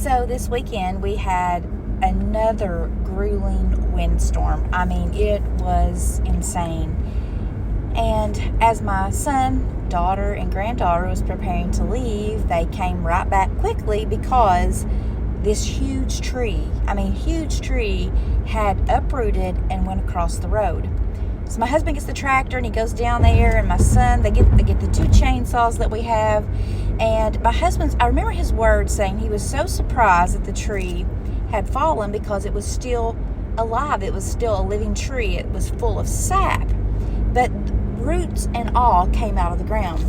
So this weekend we had another grueling windstorm. I mean, it was insane. And as my son, daughter, and granddaughter was preparing to leave, they came right back quickly because this huge tree had uprooted and went across the road. So my husband gets the tractor and he goes down there, and my son, they get the two chainsaws that we have. And I remember his words saying he was so surprised that the tree had fallen because it was still alive. It was still a living tree. It was full of sap, but roots and all came out of the ground.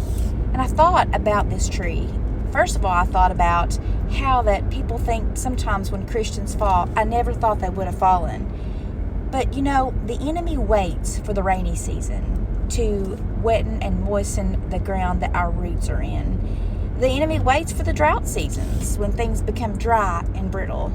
And I thought about this tree. First of all, I thought about how that people think sometimes when Christians fall. I never thought they would have fallen. But the enemy waits for the rainy season to wetten and moisten the ground that our roots are in. The enemy waits for the drought seasons when things become dry and brittle.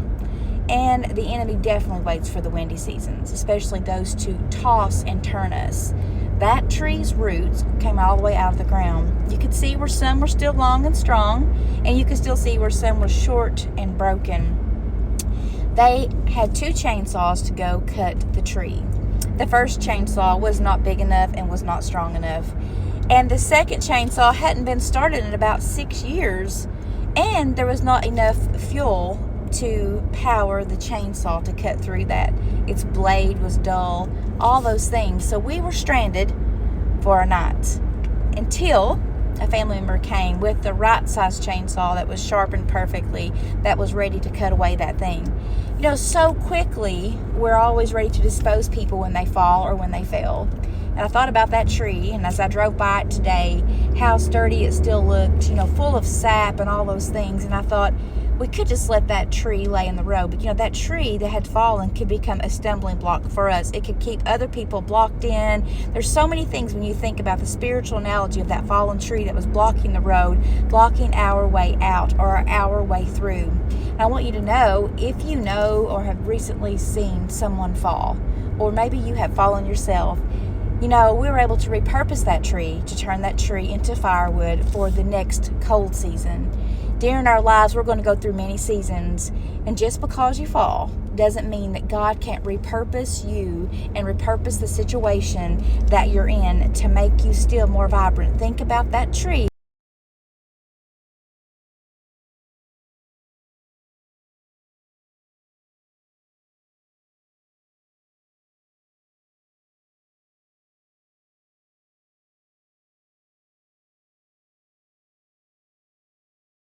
And the enemy definitely waits for the windy seasons, especially those to toss and turn us. That tree's roots came all the way out of the ground. You could see where some were still long and strong, and you could still see where some were short and broken. They had two chainsaws to go cut the tree. The first chainsaw was not big enough and was not strong enough. And the second chainsaw hadn't been started in about 6 years, and there was not enough fuel to power the chainsaw to cut through that. Its blade was dull, all those things. So we were stranded for a night until a family member came with the right size chainsaw that was sharpened perfectly, that was ready to cut away that thing. So quickly, we're always ready to dispose people when they fall or when they fail. And I thought about that tree, and as I drove by it today, how sturdy it still looked, full of sap and all those things. And I thought, we could just let that tree lay in the road. But that tree that had fallen could become a stumbling block for us. It could keep other people blocked in. There's so many things when you think about the spiritual analogy of that fallen tree that was blocking the road, blocking our way out or our way through. And I want you to know, if you know or have recently seen someone fall, or maybe you have fallen yourself, we were able to repurpose that tree to turn that tree into firewood for the next cold season. During our lives, we're going to go through many seasons, and just because you fall doesn't mean that God can't repurpose you and repurpose the situation that you're in to make you still more vibrant. Think about that tree.